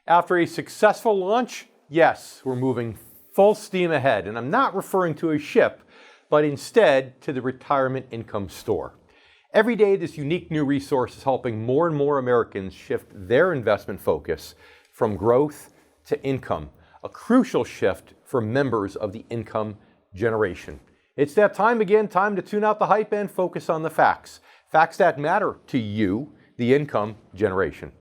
After a successful launch, yes, we're moving full steam ahead. And I'm not referring to a ship, but instead to the Retirement Income Store. Every day, this unique new resource is helping more and more Americans shift their investment focus from growth to income, a crucial shift for members of the income generation. It's that time again, time to tune out the hype and focus on the facts. Facts that matter to you, the income generation.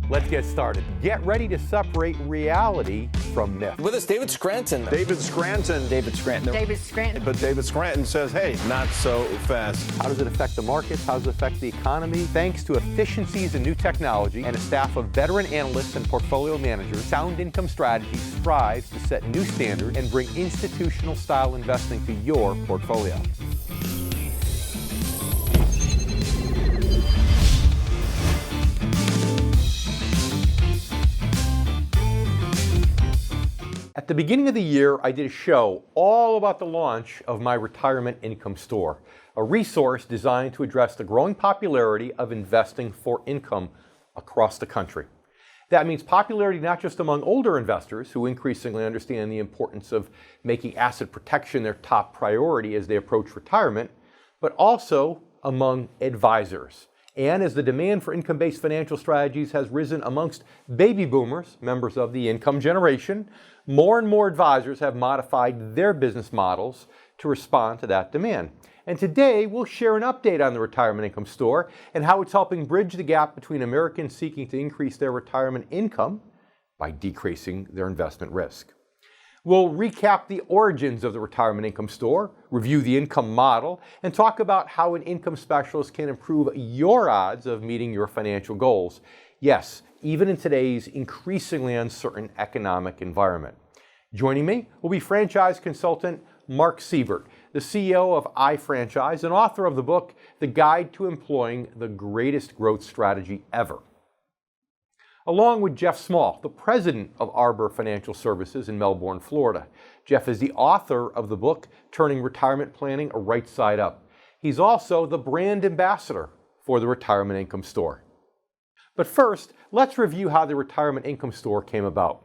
Let's get started. Get ready to separate reality from myth. With us, David Scranton. David Scranton. David Scranton. David Scranton. But David Scranton says, hey, not so fast. How does it affect the markets? How does it affect the economy? Thanks to efficiencies in new technology and a staff of veteran analysts and portfolio managers, Sound Income Strategies strives to set new standards and bring institutional-style investing to your portfolio. At the beginning of the year, I did a show all about the launch of my Retirement Income Store, a resource designed to address the growing popularity of investing for income across the country. That means popularity not just among older investors who increasingly understand the importance of making asset protection their top priority as they approach retirement, but also among advisors. And as the demand for income-based financial strategies has risen amongst baby boomers, members of the income generation, more and more advisors have modified their business models to respond to that demand. And today, we'll share an update on the Retirement Income Store and how it's helping bridge the gap between Americans seeking to increase their retirement income by decreasing their investment risk. We'll recap the origins of the Retirement Income Store, review the income model, and talk about how an income specialist can improve your odds of meeting your financial goals. Yes, even in today's increasingly uncertain economic environment. Joining me will be franchise consultant Mark Siebert, the CEO of iFranchise and author of the book, The Guide to Employing the Greatest Growth Strategy Ever. Along with Jeff Small, the president of Arbor Financial Services in Melbourne, Florida. Jeff is the author of the book, Turning Retirement Planning Right Side Up. He's also the brand ambassador for the Retirement Income Store. But first, let's review how the Retirement Income Store came about.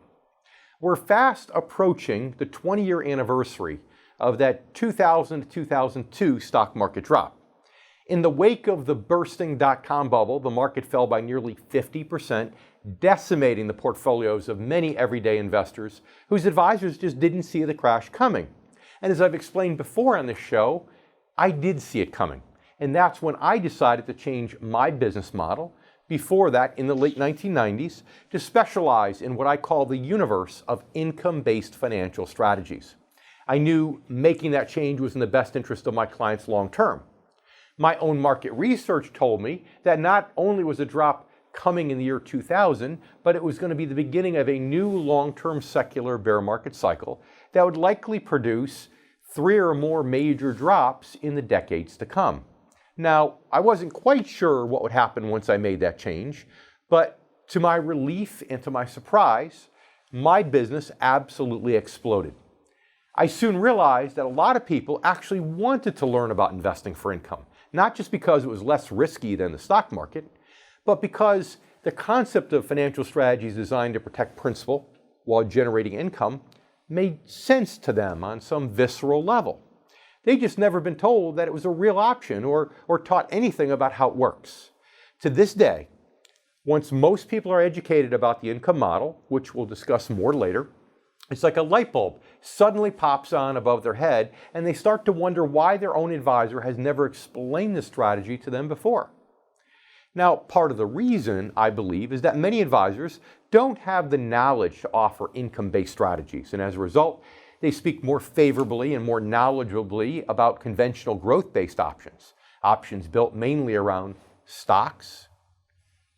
We're fast approaching the 20-year anniversary of that 2000 to 2002 stock market drop. In the wake of the bursting dot-com bubble, the market fell by nearly 50%, decimating the portfolios of many everyday investors whose advisors just didn't see the crash coming. And as I've explained before on this show, I did see it coming. And that's when I decided to change my business model, before that in the late 1990s, to specialize in what I call the universe of income-based financial strategies. I knew making that change was in the best interest of my clients long term. My own market research told me that not only was a drop coming in the year 2000, but it was going to be the beginning of a new long-term secular bear market cycle that would likely produce 3 or more major drops in the decades to come. Now, I wasn't quite sure what would happen once I made that change, but to my relief and to my surprise, my business absolutely exploded. I soon realized that a lot of people actually wanted to learn about investing for income, not just because it was less risky than the stock market, but because the concept of financial strategies designed to protect principal while generating income made sense to them on some visceral level. They'd just never been told that it was a real option or taught anything about how it works. To this day, once most people are educated about the income model, which we'll discuss more later, it's like a light bulb suddenly pops on above their head and they start to wonder why their own advisor has never explained this strategy to them before. Now, part of the reason, I believe, is that many advisors don't have the knowledge to offer income-based strategies, and as a result, they speak more favorably and more knowledgeably about conventional growth-based options, options built mainly around stocks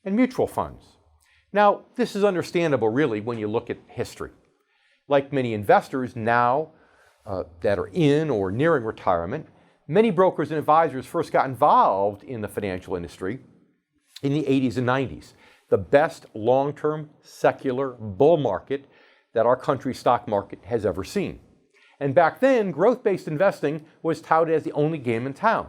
and mutual funds. Now, this is understandable, really, when you look at history. Like many investors now that are in or nearing retirement, many brokers and advisors first got involved in the financial industry in the 80s and 90s. the best long-term secular bull market that our country's stock market has ever seen. And back then, growth-based investing was touted as the only game in town.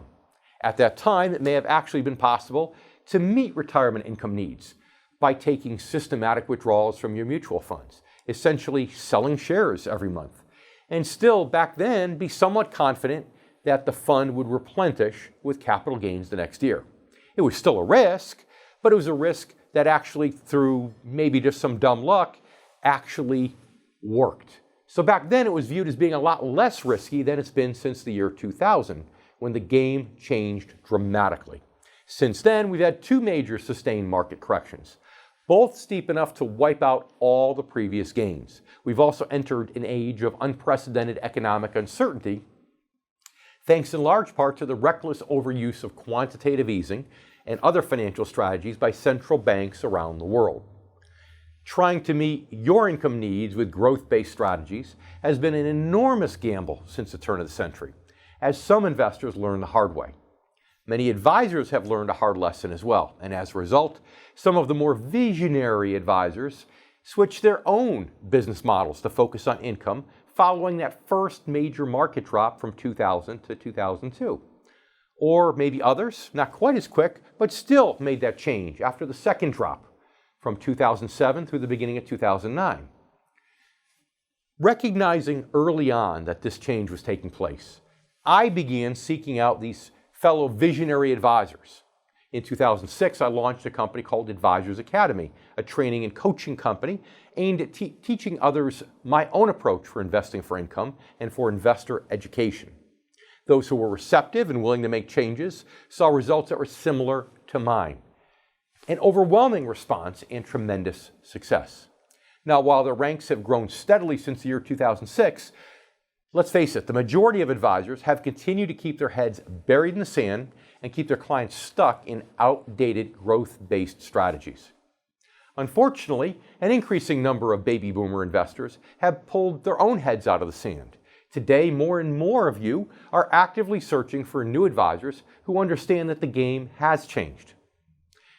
At that time, it may have actually been possible to meet retirement income needs by taking systematic withdrawals from your mutual funds, essentially selling shares every month, and still back then be somewhat confident that the fund would replenish with capital gains the next year. It was still a risk, but it was a risk that actually, through maybe just some dumb luck, actually worked. So back then it was viewed as being a lot less risky than it's been since the year 2000, when the game changed dramatically. Since then, we've had two major sustained market corrections, both steep enough to wipe out all the previous gains. We've also entered an age of unprecedented economic uncertainty, thanks in large part to the reckless overuse of quantitative easing and other financial strategies by central banks around the world. Trying to meet your income needs with growth-based strategies has been an enormous gamble since the turn of the century, as some investors learned the hard way. Many advisors have learned a hard lesson as well, and as a result, some of the more visionary advisors switched their own business models to focus on income following that first major market drop from 2000 to 2002. Or maybe others, not quite as quick, but still made that change after the second drop from 2007 through the beginning of 2009. Recognizing early on that this change was taking place, I began seeking out these fellow visionary advisors. In 2006, I launched a company called Advisors Academy, a training and coaching company aimed at teaching others my own approach for investing for income and for investor education. Those who were receptive and willing to make changes saw results that were similar to mine. An overwhelming response and tremendous success. Now, while the ranks have grown steadily since the year 2006, let's face it, the majority of advisors have continued to keep their heads buried in the sand and keep their clients stuck in outdated growth-based strategies. Unfortunately, an increasing number of baby boomer investors have pulled their own heads out of the sand. Today, more and more of you are actively searching for new advisors who understand that the game has changed.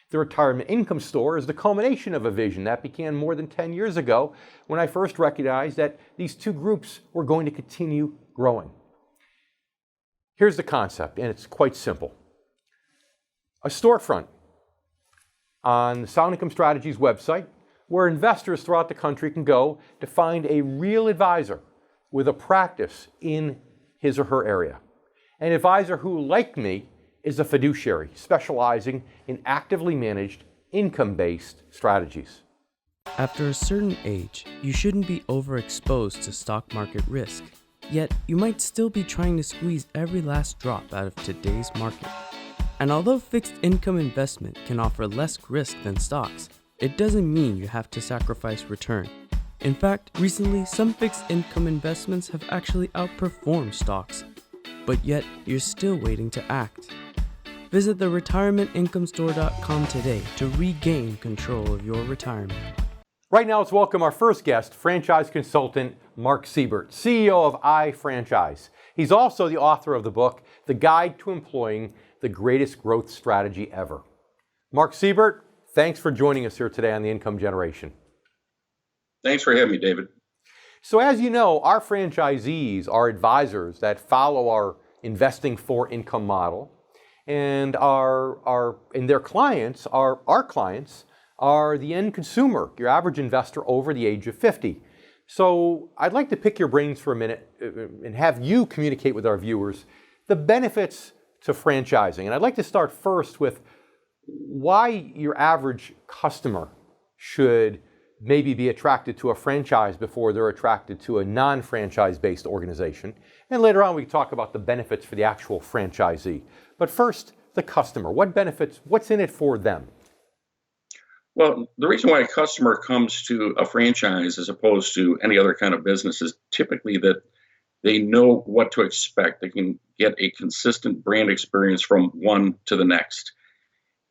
The Retirement Income Store is the culmination of a vision that began more than 10 years ago when I first recognized that these two groups were going to continue growing. Here's the concept, and it's quite simple. A storefront on the Sound Income Strategies website where investors throughout the country can go to find a real advisor with a practice in his or her area. An advisor who, like me, is a fiduciary specializing in actively managed income-based strategies. After a certain age, you shouldn't be overexposed to stock market risk. Yet, you might still be trying to squeeze every last drop out of today's market. And although fixed income investment can offer less risk than stocks, it doesn't mean you have to sacrifice return. In fact, recently, some fixed income investments have actually outperformed stocks, but yet you're still waiting to act. Visit theretirementincomestore.com today to regain control of your retirement. Right now, let's welcome our first guest, franchise consultant Mark Siebert, CEO of iFranchise. He's also the author of the book, The Guide to Employing the Greatest Growth Strategy Ever. Mark Siebert, thanks for joining us here today on The Income Generation. Thanks for having me, David. So as you know, our franchisees are advisors that follow our investing for income model, and their clients are our clients are the end consumer, your average investor over the age of 50. So I'd like to pick your brains for a minute and have you communicate with our viewers the benefits to franchising. And I'd like to start first with why your average customer should maybe be attracted to a franchise before they're attracted to a non-franchise based organization. And later on we can talk about the benefits for the actual franchisee. But first, the customer. What benefits, what's in it for them? Well, the reason why a customer comes to a franchise as opposed to any other kind of business is typically that they know what to expect. They can get a consistent brand experience from one to the next.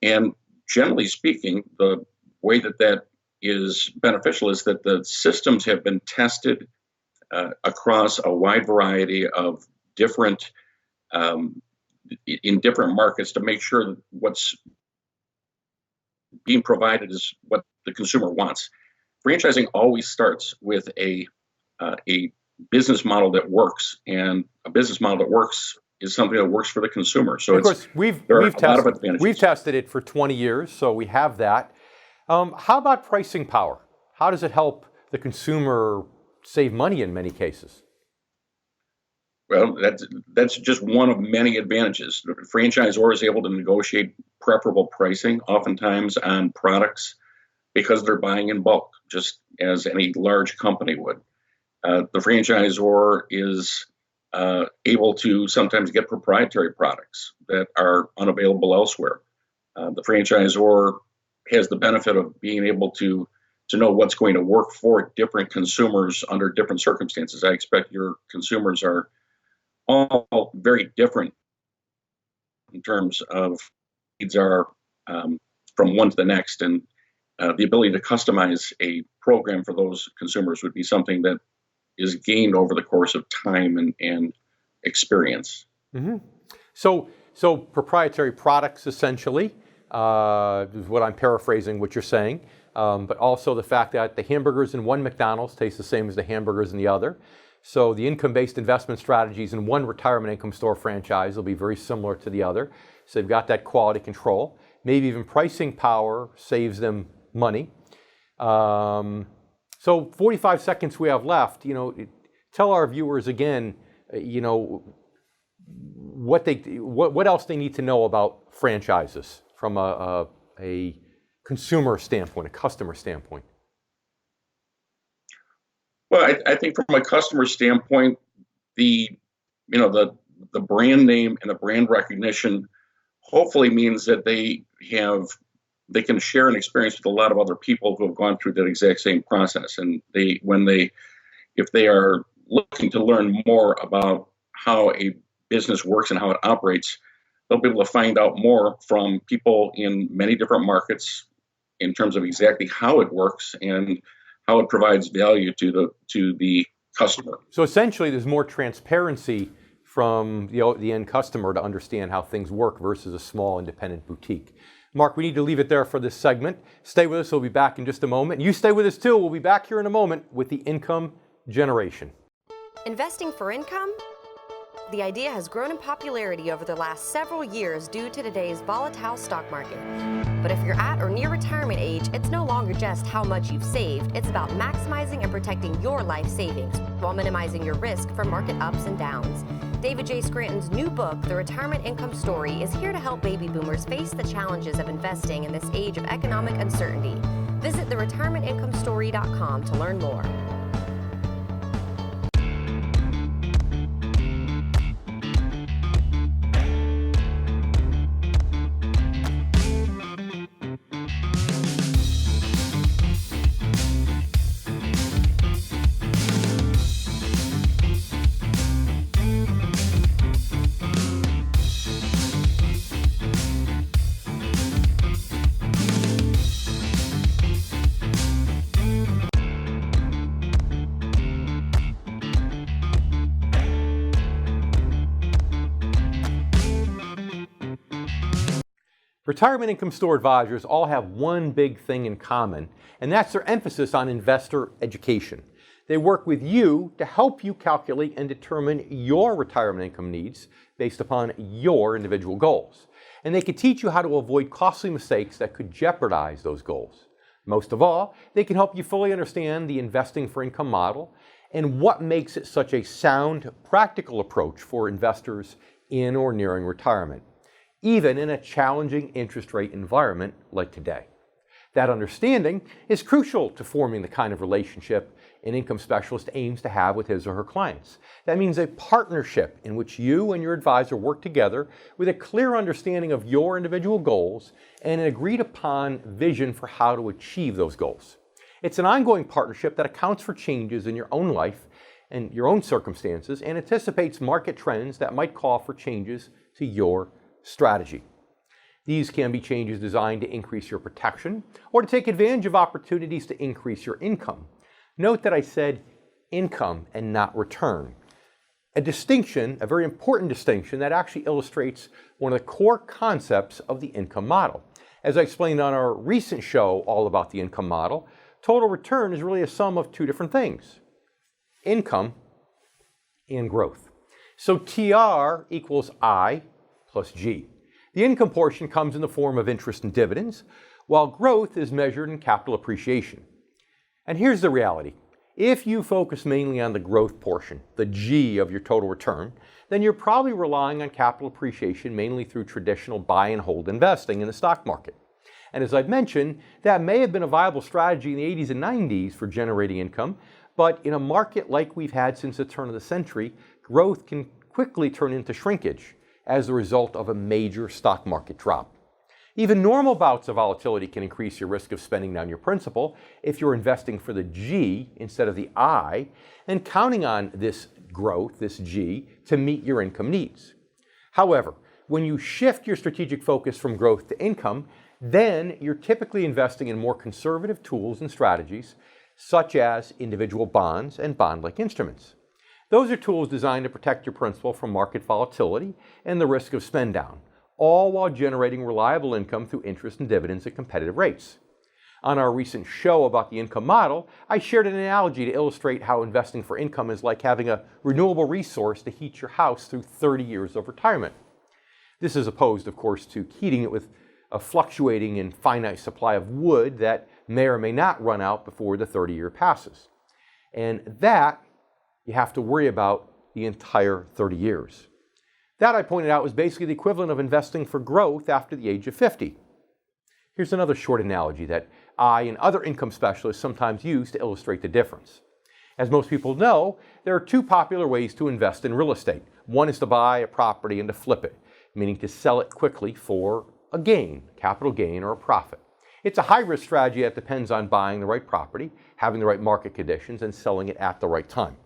And generally speaking, the way that is beneficial is that the systems have been tested across a wide variety of different in different markets to make sure that what's being provided is what the consumer wants. Franchising always starts with a business model that works, and a business model that works is something that works for the consumer. So of course, there are a lot of advantages. We've tested it for 20 years, so we have that. How about pricing power? How does it help the consumer save money in many cases? Well, that's just one of many advantages. The franchisor is able to negotiate preferable pricing, oftentimes on products, because they're buying in bulk, just as any large company would. The franchisor is able to sometimes get proprietary products that are unavailable elsewhere. The franchisor has the benefit of being able to know what's going to work for different consumers under different circumstances. I expect your consumers are all very different in terms of needs are from one to the next, and the ability to customize a program for those consumers would be something that is gained over the course of time and experience. Mm-hmm. So proprietary products essentially is what I'm paraphrasing what you're saying, but also the fact that the hamburgers in one McDonald's taste the same as the hamburgers in the other. So the income-based investment strategies in one retirement income store franchise will be very similar to the other. So they've got that quality control. Maybe even pricing power saves them money. So 45 seconds we have left. Tell our viewers again, what else they need to know about franchises from a consumer standpoint, a customer standpoint. Well, I think from a customer standpoint, the brand name and the brand recognition hopefully means that they can share an experience with a lot of other people who have gone through that exact same process. And if they are looking to learn more about how a business works and how it operates, they'll be able to find out more from people in many different markets in terms of exactly how it works and how it provides value to the customer. So essentially, there's more transparency from the end customer to understand how things work versus a small independent boutique. Mark, we need to leave it there for this segment. Stay with us. We'll be back in just a moment. You stay with us too. We'll be back here in a moment with the income generation. Investing for income? The idea has grown in popularity over the last several years due to today's volatile stock market. But if you're at or near retirement age, it's no longer just how much you've saved. It's about maximizing and protecting your life savings while minimizing your risk from market ups and downs. David J. Scranton's new book, The Retirement Income Story, is here to help baby boomers face the challenges of investing in this age of economic uncertainty. Visit theretirementincomestory.com to learn more. Retirement income store advisors all have one big thing in common, and that's their emphasis on investor education. They work with you to help you calculate and determine your retirement income needs based upon your individual goals. And they can teach you how to avoid costly mistakes that could jeopardize those goals. Most of all, they can help you fully understand the investing for income model and what makes it such a sound, practical approach for investors in or nearing retirement, even in a challenging interest rate environment like today. That understanding is crucial to forming the kind of relationship an income specialist aims to have with his or her clients. That means a partnership in which you and your advisor work together with a clear understanding of your individual goals and an agreed upon vision for how to achieve those goals. It's an ongoing partnership that accounts for changes in your own life and your own circumstances and anticipates market trends that might call for changes to your strategy. These can be changes designed to increase your protection or to take advantage of opportunities to increase your income. Note that I said income and not return. A distinction, a very important distinction that actually illustrates one of the core concepts of the income model. As I explained on our recent show all about the income model, total return is really a sum of two different things: income and growth. So TR equals I plus G. The income portion comes in the form of interest and dividends, while growth is measured in capital appreciation. And here's the reality. If you focus mainly on the growth portion, the G of your total return, then you're probably relying on capital appreciation mainly through traditional buy and hold investing in the stock market. And as I've mentioned, that may have been a viable strategy in the 80s and 90s for generating income, but in a market like we've had since the turn of the century, growth can quickly turn into shrinkage as a result of a major stock market drop. Even normal bouts of volatility can increase your risk of spending down your principal if you're investing for the G instead of the I and counting on this growth, this G, to meet your income needs. However, when you shift your strategic focus from growth to income, then you're typically investing in more conservative tools and strategies, such as individual bonds and bond-like instruments. Those are tools designed to protect your principal from market volatility and the risk of spend down, all while generating reliable income through interest and dividends at competitive rates. On our recent show about the income model, I shared an analogy to illustrate how investing for income is like having a renewable resource to heat your house through 30 years of retirement. This is opposed, of course, to heating it with a fluctuating and finite supply of wood that may or may not run out before the 30-year passes. And that you have to worry about the entire 30 years. That, I pointed out, was basically the equivalent of investing for growth after the age of 50. Here's another short analogy that I and other income specialists sometimes use to illustrate the difference. As most people know, there are two popular ways to invest in real estate. One is to buy a property and to flip it, meaning to sell it quickly for a gain, capital gain, or a profit. It's a high-risk strategy that depends on buying the right property, having the right market conditions, and selling it at the right time.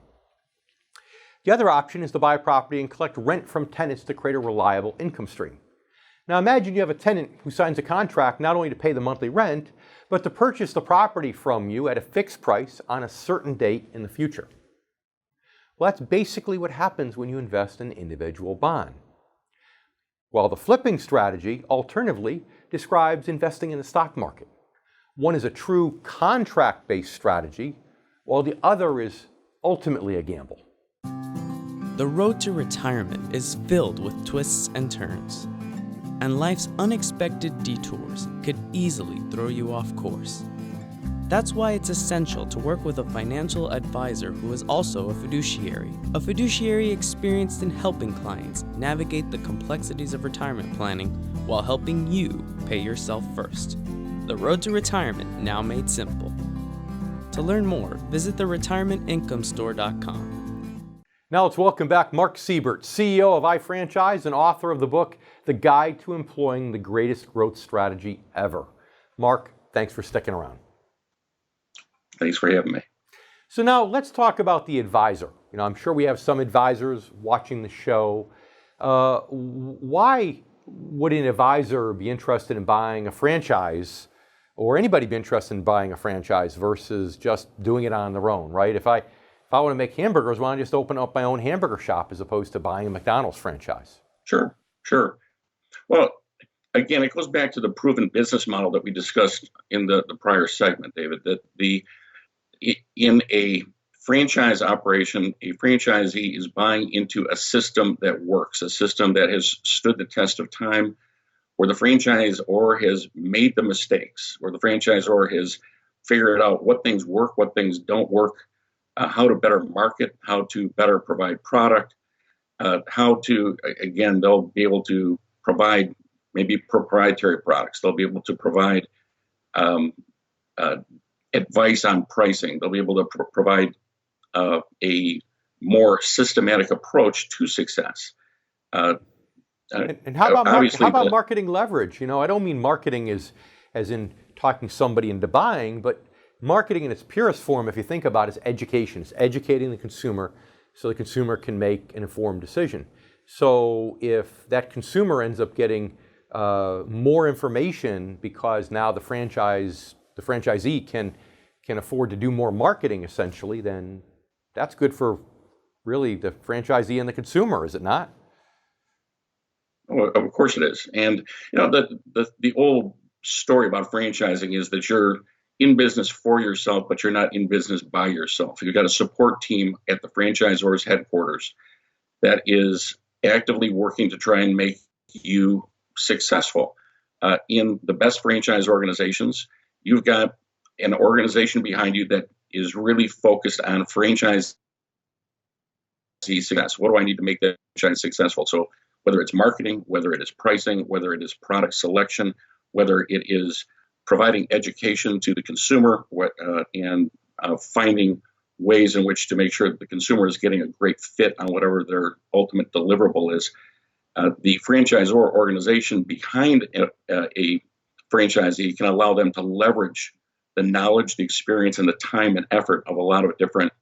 The other option is to buy a property and collect rent from tenants to create a reliable income stream. Now imagine you have a tenant who signs a contract not only to pay the monthly rent, but to purchase the property from you at a fixed price on a certain date in the future. Well, that's basically what happens when you invest in an individual bond. While the flipping strategy, alternatively, describes investing in the stock market. One is a true contract-based strategy, while the other is ultimately a gamble. The road to retirement is filled with twists and turns, and life's unexpected detours could easily throw you off course. That's why it's essential to work with a financial advisor who is also a fiduciary experienced in helping clients navigate the complexities of retirement planning while helping you pay yourself first. The road to retirement now made simple. To learn more, visit theretirementincomeStore.com. Now let's welcome back Mark Siebert, CEO of iFranchise and author of the book, The Guide to Employing the Greatest Growth Strategy Ever. Mark, thanks for sticking around. Thanks for having me. So now let's talk about the advisor. I'm sure we have some advisors watching the show. Why would an advisor be interested in buying a franchise, or anybody be interested in buying a franchise versus just doing it on their own, right? If I want to make hamburgers, why don't I just open up my own hamburger shop as opposed to buying a McDonald's franchise? Sure. Well, again, it goes back to the proven business model that we discussed in the prior segment, David, that in a franchise operation, a franchisee is buying into a system that works, a system that has stood the test of time, where the franchisor has made the mistakes, where the franchisor has figured out what things work, what things don't work, how to better market, how to better provide product, how to, again, they'll be able to provide maybe proprietary products. They'll be able to provide advice on pricing. They'll be able to provide a more systematic approach to success. And how about marketing leverage? I don't mean marketing as in talking somebody into buying, but marketing in its purest form, if you think about it, is education. It's educating the consumer so the consumer can make an informed decision. So if that consumer ends up getting more information because now the franchisee can afford to do more marketing, essentially, then that's good for really the franchisee and the consumer, is it not? Oh, of course it is. And the old story about franchising is that you're in business for yourself, but you're not in business by yourself. You've got a support team at the franchisor's headquarters that is actively working to try and make you successful. In the best franchise organizations, you've got an organization behind you that is really focused on franchise success. What do I need to make that franchise successful? So whether it's marketing, whether it is pricing, whether it is product selection, whether it is providing education to the consumer, and finding ways in which to make sure that the consumer is getting a great fit on whatever their ultimate deliverable is. The franchisor organization behind a franchisee can allow them to leverage the knowledge, the experience, and the time and effort of a lot of different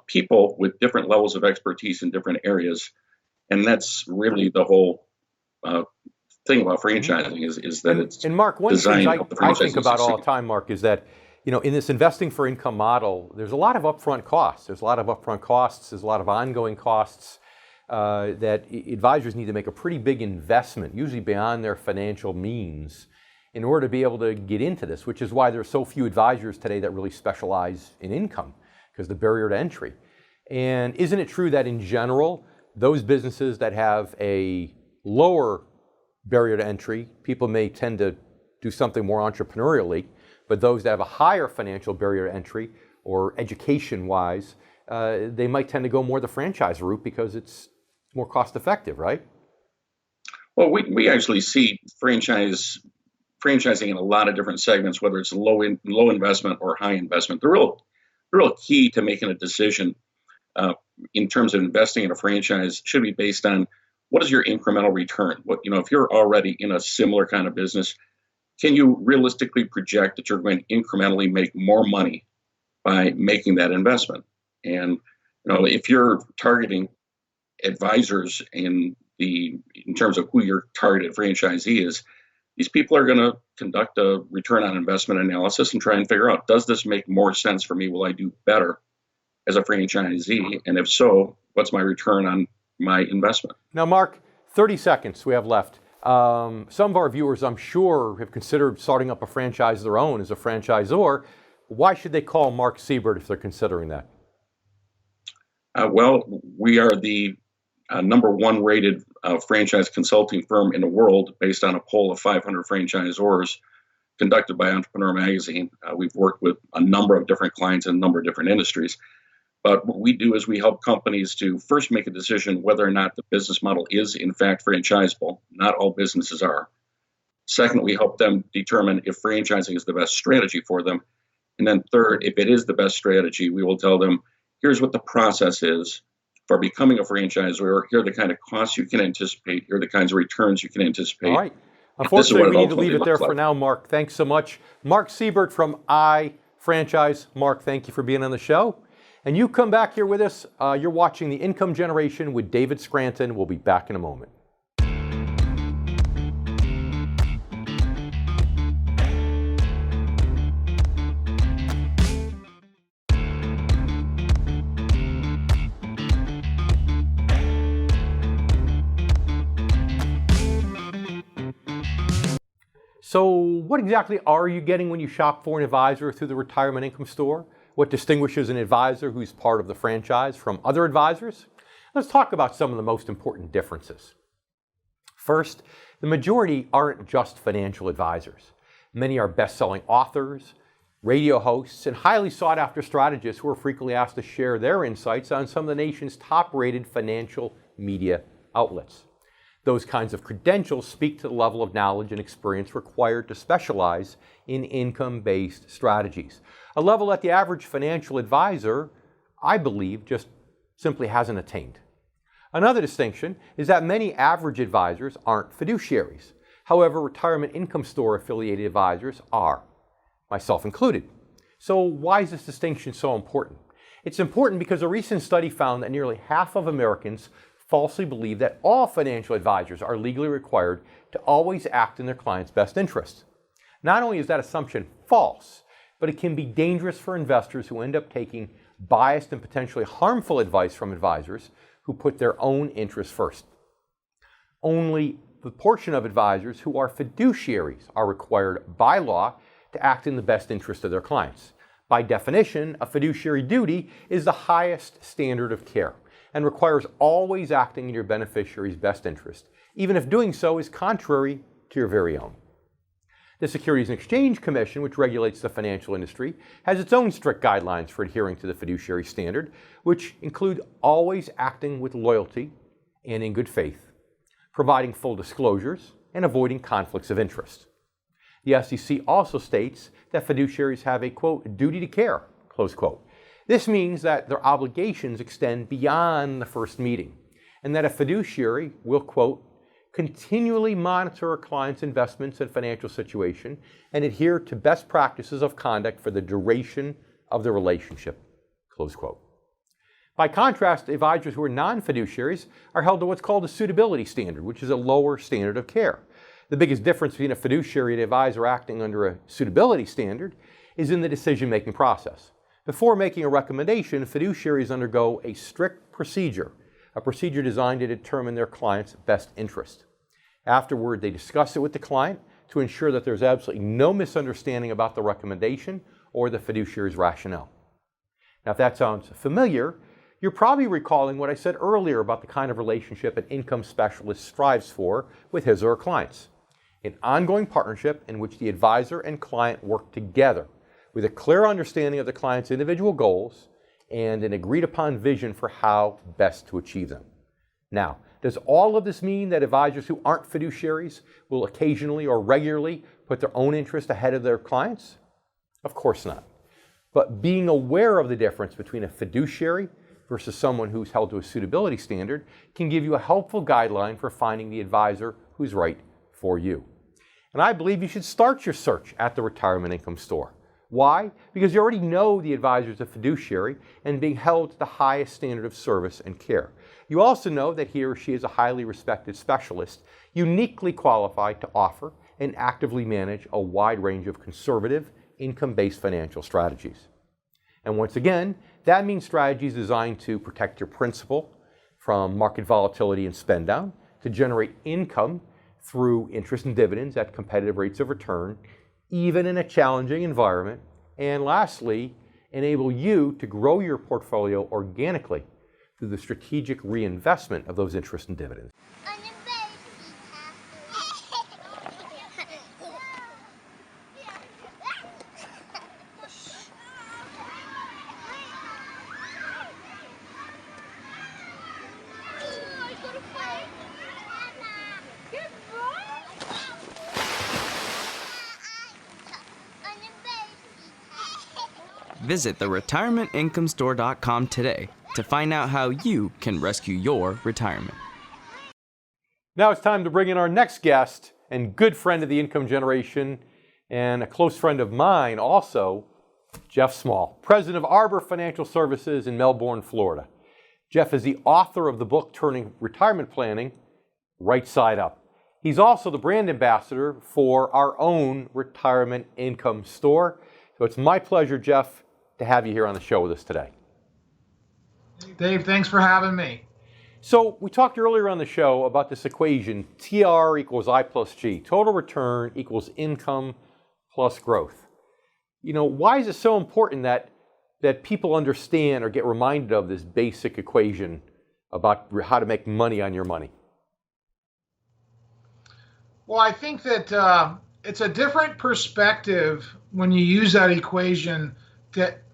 people with different levels of expertise in different areas. And that's really the whole thing about franchising is that it's and Mark, one of the things I think about all the time, Mark, is that in this investing for income model, there's a lot of upfront costs. There's a lot of ongoing costs that advisors need to make a pretty big investment, usually beyond their financial means, in order to be able to get into this, which is why there are so few advisors today that really specialize in income, because the barrier to entry. And isn't it true that in general, those businesses that have a lower barrier to entry, people may tend to do something more entrepreneurially, but those that have a higher financial barrier to entry or education-wise, they might tend to go more the franchise route because it's more cost-effective, right? Well, we actually see franchising in a lot of different segments, whether it's low investment or high investment. The real key to making a decision in terms of investing in a franchise should be based on what is your incremental return. If you're already in a similar kind of business, can you realistically project that you're going to incrementally make more money by making that investment? And if you're targeting advisors in terms of who your targeted franchisee is, these people are going to conduct a return on investment analysis and try and figure out, does this make more sense for me? Will I do better as a franchisee? And if so, what's my return on my investment? Now, Mark, 30 seconds we have left. Some of our viewers, I'm sure, have considered starting up a franchise of their own as a franchisor. Why should they call Mark Siebert if they're considering that? Well, we are the number one rated franchise consulting firm in the world based on a poll of 500 franchisors conducted by Entrepreneur Magazine. We've worked with a number of different clients in a number of different industries. But what we do is we help companies to first make a decision whether or not the business model is in fact franchisable. Not all businesses are. Second, we help them determine if franchising is the best strategy for them. And then third, if it is the best strategy, we will tell them, here's what the process is for becoming a franchisor. Here are the kind of costs you can anticipate. Here are the kinds of returns you can anticipate. All right. Unfortunately, we need to leave it there for now, Mark. Thanks so much. Mark Siebert from iFranchise. Mark, thank you for being on the show. And you come back here with us. You're watching The Income Generation with David Scranton. We'll be back in a moment. So what exactly are you getting when you shop for an advisor through the Retirement Income Store? What distinguishes an advisor who's part of the franchise from other advisors? Let's talk about some of the most important differences. First, the majority aren't just financial advisors. Many are best-selling authors, radio hosts, and highly sought-after strategists who are frequently asked to share their insights on some of the nation's top-rated financial media outlets. Those kinds of credentials speak to the level of knowledge and experience required to specialize in income-based strategies. A level that the average financial advisor, I believe, just simply hasn't attained. Another distinction is that many average advisors aren't fiduciaries. However, Retirement Income Store affiliated advisors are, myself included. So why is this distinction so important? It's important because a recent study found that nearly half of Americans falsely believe that all financial advisors are legally required to always act in their client's best interest. Not only is that assumption false, but it can be dangerous for investors who end up taking biased and potentially harmful advice from advisors who put their own interests first. Only the portion of advisors who are fiduciaries are required by law to act in the best interest of their clients. By definition, a fiduciary duty is the highest standard of care and requires always acting in your beneficiary's best interest, even if doing so is contrary to your very own. The Securities and Exchange Commission, which regulates the financial industry, has its own strict guidelines for adhering to the fiduciary standard, which include always acting with loyalty and in good faith, providing full disclosures, and avoiding conflicts of interest. The SEC also states that fiduciaries have a, quote, duty to care, close quote. This means that their obligations extend beyond the first meeting, and that a fiduciary will, quote, continually monitor a client's investments and financial situation and adhere to best practices of conduct for the duration of the relationship, close quote. By contrast, advisors who are non-fiduciaries are held to what's called a suitability standard, which is a lower standard of care. The biggest difference between a fiduciary and an advisor acting under a suitability standard is in the decision-making process. Before making a recommendation, fiduciaries undergo a strict procedure, a procedure designed to determine their client's best interest. Afterward, they discuss it with the client to ensure that there's absolutely no misunderstanding about the recommendation or the fiduciary's rationale. Now, if that sounds familiar, you're probably recalling what I said earlier about the kind of relationship an income specialist strives for with his or her clients. An ongoing partnership in which the advisor and client work together with a clear understanding of the client's individual goals and an agreed upon vision for how best to achieve them. Now, does all of this mean that advisors who aren't fiduciaries will occasionally or regularly put their own interest ahead of their clients? Of course not. But being aware of the difference between a fiduciary versus someone who's held to a suitability standard can give you a helpful guideline for finding the advisor who's right for you. And I believe you should start your search at the Retirement Income Store. Why? Because you already know the advisor is a fiduciary and being held to the highest standard of service and care. You also know that he or she is a highly respected specialist, uniquely qualified to offer and actively manage a wide range of conservative, income-based financial strategies. And once again, that means strategies designed to protect your principal from market volatility and spend down, to generate income through interest and dividends at competitive rates of return, even in a challenging environment, and lastly, enable you to grow your portfolio organically through the strategic reinvestment of those interest and dividends. Visit theretirementincomestore.com today to find out how you can rescue your retirement. Now it's time to bring in our next guest and good friend of the income generation and a close friend of mine also, Jeff Small, president of Arbor Financial Services in Melbourne, Florida. Jeff is the author of the book Turning Retirement Planning Right Side Up. He's also the brand ambassador for our own Retirement Income Store. So it's my pleasure, Jeff, to have you here on the show with us today. Dave, thanks for having me. So we talked earlier on the show about this equation, TR equals I plus G, total return equals income plus growth. You know, why is it so important that people understand or get reminded of this basic equation about how to make money on your money? Well, I think that it's a different perspective when you use that equation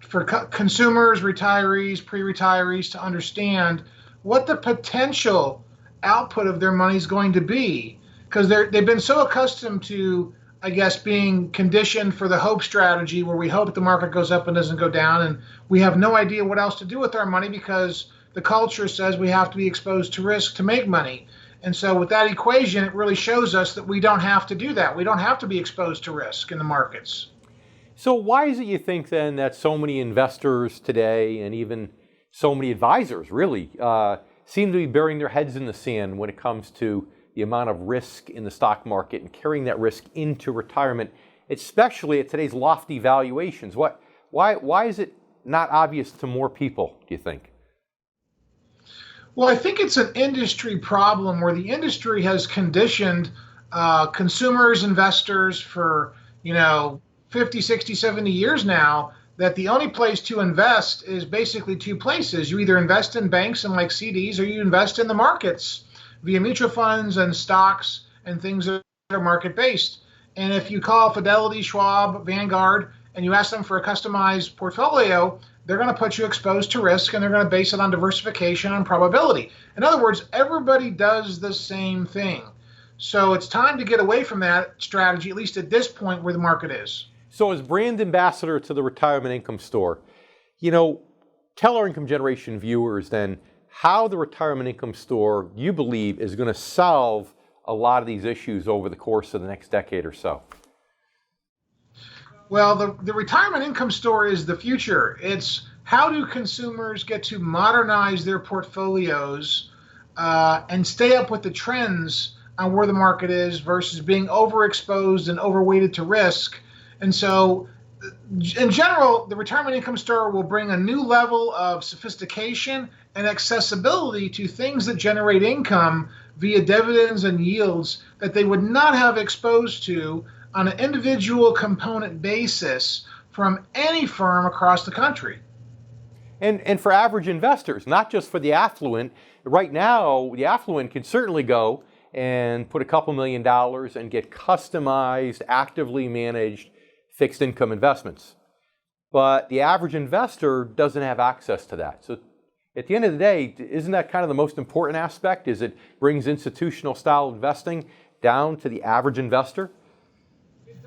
for consumers, retirees, pre-retirees to understand what the potential output of their money is going to be. Because they've been so accustomed to, I guess, being conditioned for the hope strategy where we hope the market goes up and doesn't go down, and we have no idea what else to do with our money because the culture says we have to be exposed to risk to make money. And so with that equation, it really shows us that we don't have to do that. We don't have to be exposed to risk in the markets. So why is it you think then that so many investors today and even so many advisors really seem to be burying their heads in the sand when it comes to the amount of risk in the stock market and carrying that risk into retirement, especially at today's lofty valuations? Why is it not obvious to more people, do you think? Well, I think it's an industry problem where the industry has conditioned consumers, investors for, 50, 60, 70 years now that the only place to invest is basically two places. You either invest in banks and like CDs, or you invest in the markets via mutual funds and stocks and things that are market based. And if you call Fidelity, Schwab, Vanguard, and you ask them for a customized portfolio, they're going to put you exposed to risk, and they're going to base it on diversification and probability. In other words, everybody does the same thing. So it's time to get away from that strategy, at least at this point where the market is. So as brand ambassador to the Retirement Income Store, tell our income generation viewers then how the Retirement Income Store, you believe, is going to solve a lot of these issues over the course of the next decade or so. Well, the Retirement Income Store is the future. It's how do consumers get to modernize their portfolios and stay up with the trends on where the market is versus being overexposed and overweighted to risk. And so, in general, the Retirement Income Store will bring a new level of sophistication and accessibility to things that generate income via dividends and yields that they would not have exposed to on an individual component basis from any firm across the country. And for average investors, not just for the affluent. Right now, the affluent can certainly go and put a couple $1 million and get customized, actively managed fixed income investments. But the average investor doesn't have access to that. So at the end of the day, isn't that kind of the most important aspect? Is it brings institutional style investing down to the average investor?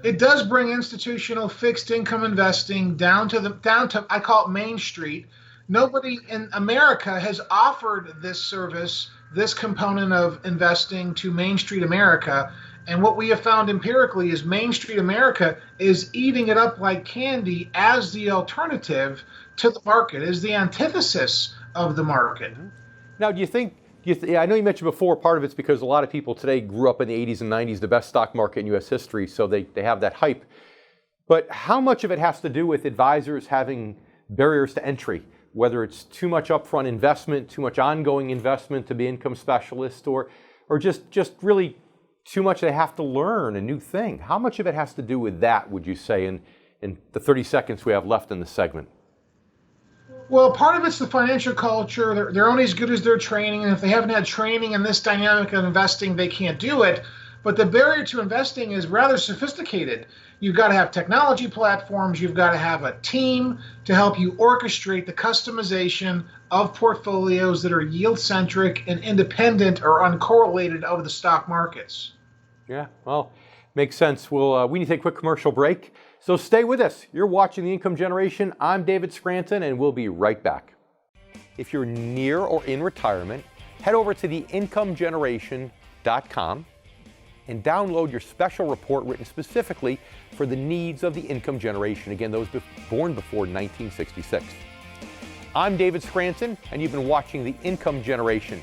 It does bring institutional fixed income investing down to I call it Main Street. Nobody in America has offered this service, this component of investing to Main Street America. And what we have found empirically is Main Street America is eating it up like candy as the alternative to the market, as the antithesis of the market. Now, do you think, I know you mentioned before, part of it's because a lot of people today grew up in the 80s and 90s, the best stock market in U.S. history, so they have that hype. But how much of it has to do with advisors having barriers to entry, whether it's too much upfront investment, too much ongoing investment to be income specialist, or just really too much they have to learn a new thing? How much of it has to do with that, would you say, in the 30 seconds we have left in the segment? Well, part of it's the financial culture. They're only as good as their training, and if they haven't had training in this dynamic of investing, they can't do it. But the barrier to investing is rather sophisticated. You've got to have technology platforms. You've got to have a team to help you orchestrate the customization of portfolios that are yield-centric and independent or uncorrelated of the stock markets. Yeah, well, makes sense. We need to take a quick commercial break. So stay with us. You're watching The Income Generation. I'm David Scranton, and we'll be right back. If you're near or in retirement, head over to theincomegeneration.com and download your special report written specifically for the needs of the income generation. Again, those born before 1966. I'm David Scranton, and you've been watching The Income Generation.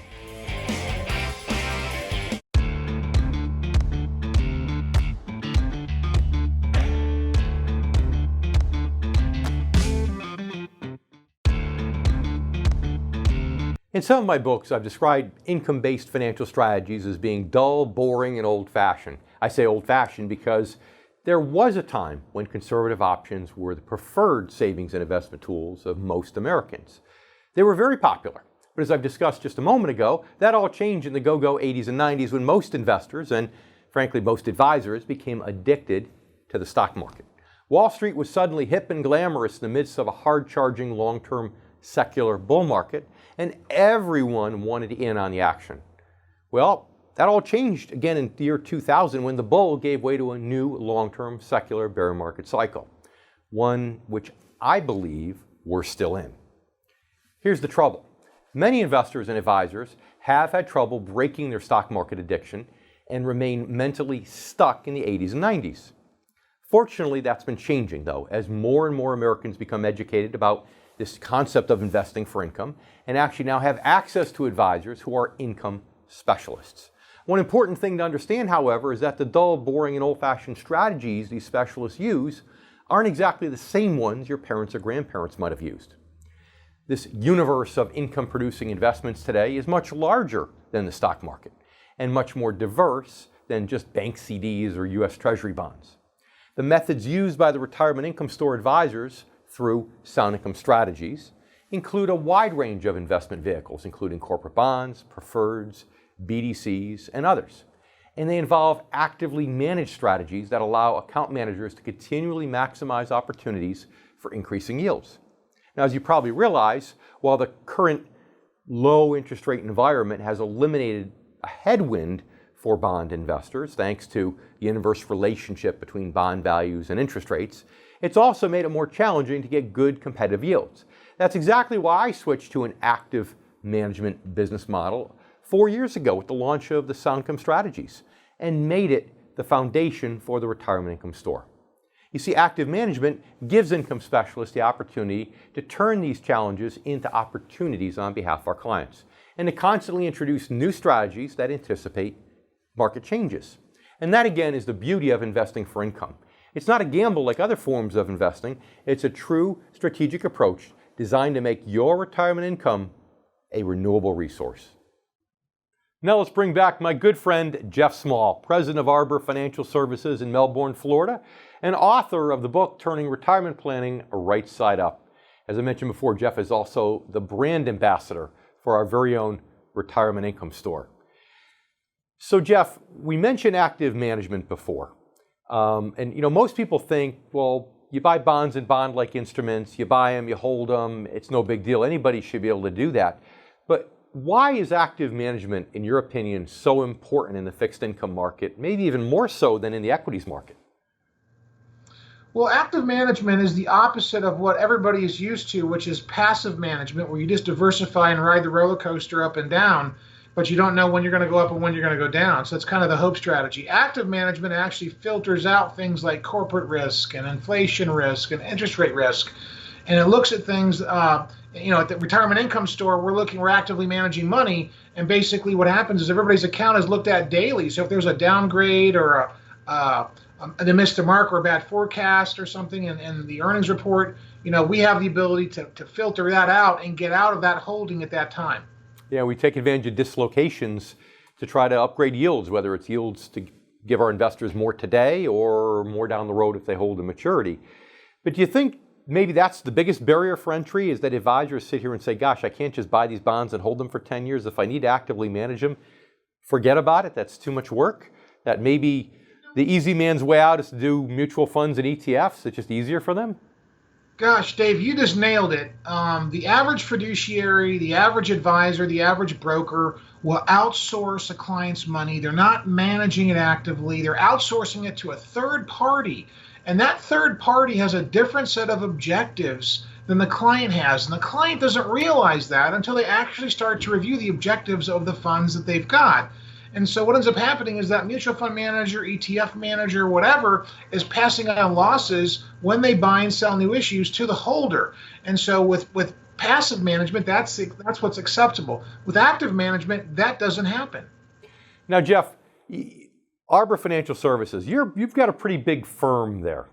In some of my books, I've described income-based financial strategies as being dull, boring, and old-fashioned. I say old-fashioned because there was a time when conservative options were the preferred savings and investment tools of most Americans. They were very popular, but as I've discussed just a moment ago, that all changed in the go-go 80s and 90s when most investors, and frankly most advisors, became addicted to the stock market. Wall Street was suddenly hip and glamorous in the midst of a hard-charging, long-term secular bull market, and everyone wanted in on the action. Well, that all changed again in the year 2000 when the bull gave way to a new long-term secular bear market cycle, one which I believe we're still in. Here's the trouble. Many investors and advisors have had trouble breaking their stock market addiction and remain mentally stuck in the 80s and 90s. Fortunately, that's been changing, though, as more and more Americans become educated about this concept of investing for income and actually now have access to advisors who are income specialists. One important thing to understand, however, is that the dull, boring, and old-fashioned strategies these specialists use aren't exactly the same ones your parents or grandparents might have used. This universe of income-producing investments today is much larger than the stock market and much more diverse than just bank CDs or U.S. Treasury bonds. The methods used by the retirement income store advisors through sound income strategies include a wide range of investment vehicles, including corporate bonds, preferreds, BDCs, and others. And they involve actively managed strategies that allow account managers to continually maximize opportunities for increasing yields. Now, as you probably realize, while the current low interest rate environment has eliminated a headwind for bond investors, thanks to the inverse relationship between bond values and interest rates, it's also made it more challenging to get good competitive yields. That's exactly why I switched to an active management business model 4 years ago with the launch of the Sound Income Strategies and made it the foundation for the retirement income store. You see, active management gives income specialists the opportunity to turn these challenges into opportunities on behalf of our clients and to constantly introduce new strategies that anticipate market changes. And that, again, is the beauty of investing for income. It's not a gamble like other forms of investing. It's a true strategic approach designed to make your retirement income a renewable resource. Now let's bring back my good friend Jeff Small, president of Arbor Financial Services in Melbourne, Florida, and author of the book Turning Retirement Planning Right Side Up. As I mentioned before, Jeff is also the brand ambassador for our very own retirement income store. So Jeff, we mentioned active management before. And most people think, well, you buy bonds and bond-like instruments, you buy them, you hold them, it's no big deal. Anybody should be able to do that. But why is active management, in your opinion, so important in the fixed income market, maybe even more so than in the equities market? Well, active management is the opposite of what everybody is used to, which is passive management, where you just diversify and ride the roller coaster up and down, but you don't know when you're going to go up and when you're going to go down. So it's kind of the hope strategy. Active management actually filters out things like corporate risk and inflation risk and interest rate risk. And it looks at things, at the retirement income store, we're actively managing money. And basically what happens is everybody's account is looked at daily. So if there's a downgrade or they missed a mark or a bad forecast or something in the earnings report, we have the ability to filter that out and get out of that holding at that time. Yeah, we take advantage of dislocations to try to upgrade yields, whether it's yields to give our investors more today or more down the road if they hold to maturity. But do you think maybe that's the biggest barrier for entry, is that advisors sit here and say, gosh, I can't just buy these bonds and hold them for 10 years. If I need to actively manage them, forget about it. That's too much work. That maybe the easy man's way out is to do mutual funds and ETFs. It's just easier for them. Gosh, Dave, you just nailed it. The average fiduciary, the average advisor, the average broker will outsource a client's money. They're not managing it actively. They're outsourcing it to a third party. And that third party has a different set of objectives than the client has. And the client doesn't realize that until they actually start to review the objectives of the funds that they've got. And so what ends up happening is that mutual fund manager, ETF manager, whatever, is passing on losses when they buy and sell new issues to the holder. And so with passive management, that's what's acceptable. With active management, that doesn't happen. Now, Jeff, Arbor Financial Services, you've got a pretty big firm there.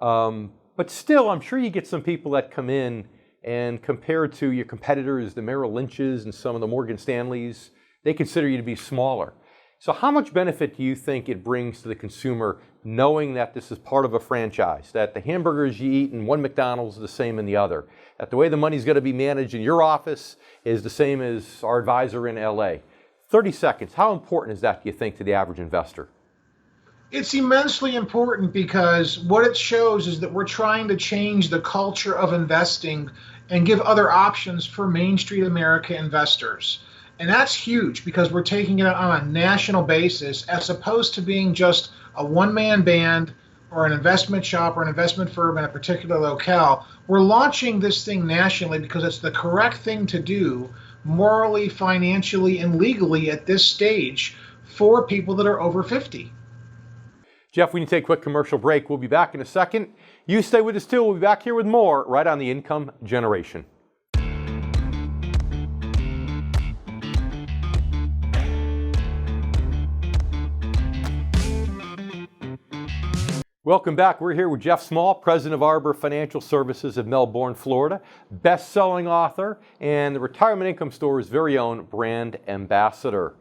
But still, I'm sure you get some people that come in and compared to your competitors, the Merrill Lynches and some of the Morgan Stanleys, they consider you to be smaller. So how much benefit do you think it brings to the consumer knowing that this is part of a franchise, that the hamburgers you eat in one McDonald's is the same in the other, that the way the money's going to be managed in your office is the same as our advisor in LA? 30 seconds. How important is that, do you think, to the average investor? It's immensely important because what it shows is that we're trying to change the culture of investing and give other options for Main Street America investors. And that's huge because we're taking it on a national basis as opposed to being just a one-man band or an investment shop or an investment firm in a particular locale. We're launching this thing nationally because it's the correct thing to do morally, financially, and legally at this stage for people that are over 50. Jeff, we need to take a quick commercial break. We'll be back in a second. You stay with us too. We'll be back here with more right on the Income Generation. Welcome back. We're here with Jeff Small, president of Arbor Financial Services of Melbourne, Florida, best-selling author, and the Retirement Income Store's very own brand ambassador.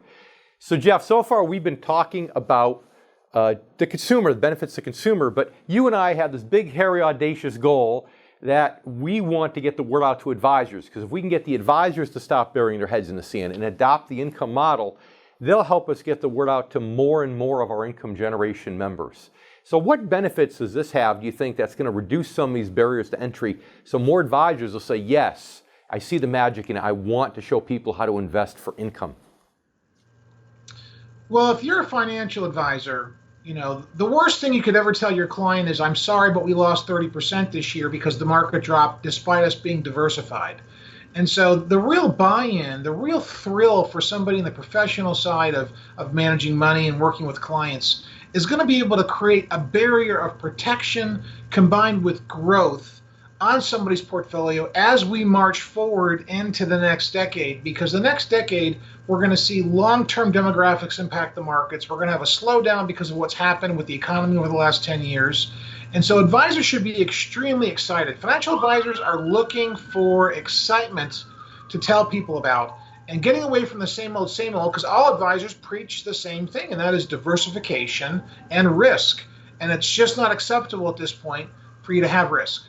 So Jeff, so far we've been talking about the consumer, the benefits to the consumer, but you and I have this big, hairy, audacious goal that we want to get the word out to advisors, because if we can get the advisors to stop burying their heads in the sand and adopt the income model, they'll help us get the word out to more and more of our income generation members. So what benefits does this have, do you think, that's going to reduce some of these barriers to entry so more advisors will say, yes, I see the magic and I want to show people how to invest for income? Well, if you're a financial advisor, the worst thing you could ever tell your client is, I'm sorry, but we lost 30% this year because the market dropped despite us being diversified. And so the real buy-in, the real thrill for somebody in the professional side of managing money and working with clients is going to be able to create a barrier of protection combined with growth on somebody's portfolio as we march forward into the next decade. Because the next decade, we're going to see long-term demographics impact the markets. We're going to have a slowdown because of what's happened with the economy over the last 10 years. And so advisors should be extremely excited. Financial advisors are looking for excitement to tell people about and getting away from the same old, because all advisors preach the same thing, and that is diversification and risk. And it's just not acceptable at this point for you to have risk.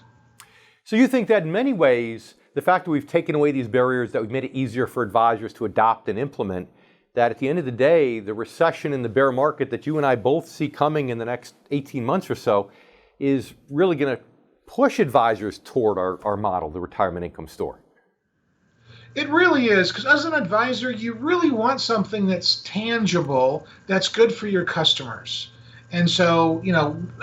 So you think that in many ways, the fact that we've taken away these barriers, that we've made it easier for advisors to adopt and implement, that at the end of the day, the recession and the bear market that you and I both see coming in the next 18 months or so is really going to push advisors toward our model, the Retirement Income Store? It really is, because as an advisor, you really want something that's tangible, that's good for your customers. And so,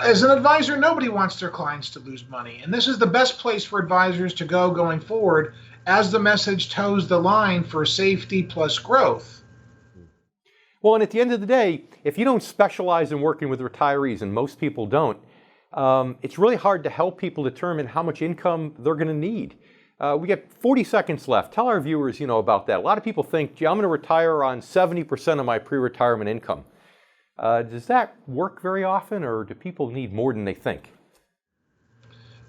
as an advisor, nobody wants their clients to lose money. And this is the best place for advisors to go going forward as the message toes the line for safety plus growth. Well, and at the end of the day, if you don't specialize in working with retirees, and most people don't, it's really hard to help people determine how much income they're going to need. We got 40 seconds left. Tell our viewers, about that. A lot of people think, gee, I'm going to retire on 70% of my pre-retirement income. Does that work very often, or do people need more than they think?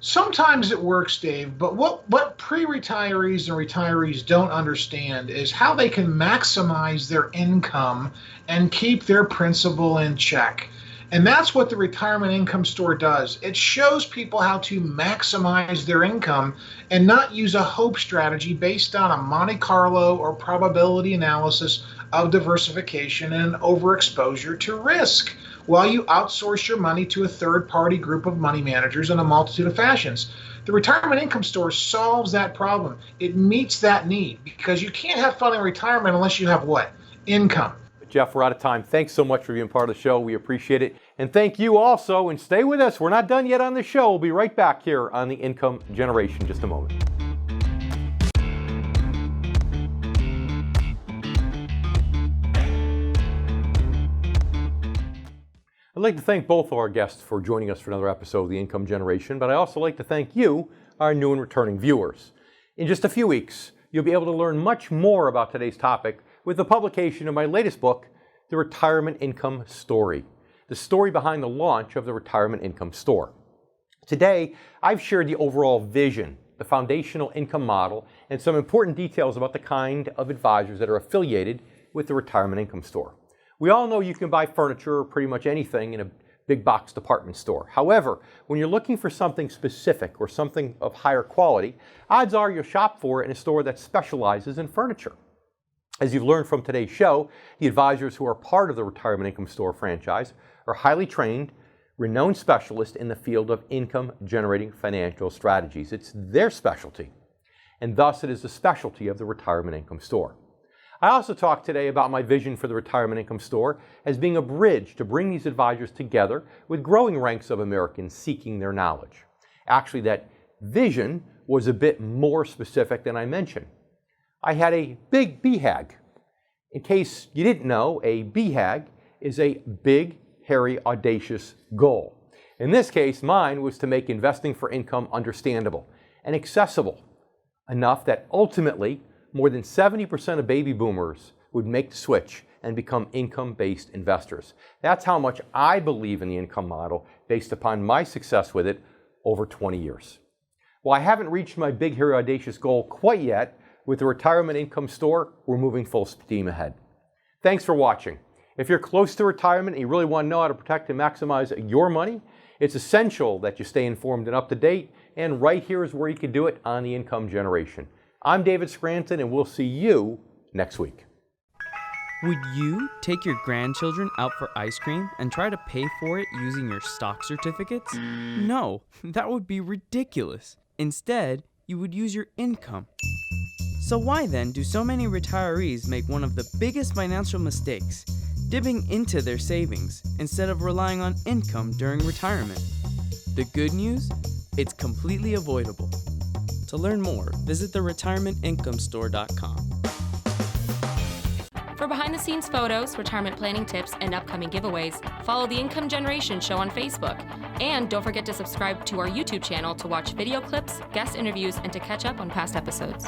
Sometimes it works, Dave, but what pre-retirees and retirees don't understand is how they can maximize their income and keep their principal in check. And that's what the Retirement Income Store does. It shows people how to maximize their income and not use a hope strategy based on a Monte Carlo or probability analysis of diversification and overexposure to risk, while you outsource your money to a third-party group of money managers in a multitude of fashions. The Retirement Income Store solves that problem. It meets that need, because you can't have fun in retirement unless you have what? Income. Jeff, we're out of time. Thanks so much for being part of the show. We appreciate it. And thank you also. And stay with us. We're not done yet on the show. We'll be right back here on the Income Generation in just a moment. I'd like to thank both of our guests for joining us for another episode of the Income Generation, but I also like to thank you, our new and returning viewers. In just a few weeks, you'll be able to learn much more about today's topic with the publication of my latest book, The Retirement Income Story, the story behind the launch of the Retirement Income Store. Today, I've shared the overall vision, the foundational income model, and some important details about the kind of advisors that are affiliated with the Retirement Income Store. We all know you can buy furniture or pretty much anything in a big box department store. However, when you're looking for something specific or something of higher quality, odds are you'll shop for it in a store that specializes in furniture. As you've learned from today's show, the advisors who are part of the Retirement Income Store franchise are highly trained, renowned specialists in the field of income-generating financial strategies. It's their specialty, and thus it is the specialty of the Retirement Income Store. I also talked today about my vision for the Retirement Income Store as being a bridge to bring these advisors together with growing ranks of Americans seeking their knowledge. Actually, that vision was a bit more specific than I mentioned. I had a big BHAG. In case you didn't know, a BHAG is a big, hairy, audacious goal. In this case, mine was to make investing for income understandable and accessible enough that ultimately more than 70% of baby boomers would make the switch and become income-based investors. That's how much I believe in the income model based upon my success with it over 20 years. While I haven't reached my big, hairy, audacious goal quite yet, with the Retirement Income Store, we're moving full steam ahead. Thanks for watching. If you're close to retirement and you really want to know how to protect and maximize your money, it's essential that you stay informed and up to date, and right here is where you can do it on the income generation. I'm David Scranton, and we'll see you next week. Would you take your grandchildren out for ice cream and try to pay for it using your stock certificates? No, that would be ridiculous. Instead, you would use your income. So why then do so many retirees make one of the biggest financial mistakes, dipping into their savings instead of relying on income during retirement? The good news? It's completely avoidable. To learn more, visit theretirementinComeStore.com. For behind-the-scenes photos, retirement planning tips, and upcoming giveaways, follow the Income Generation Show on Facebook. And don't forget to subscribe to our YouTube channel to watch video clips, guest interviews, and to catch up on past episodes.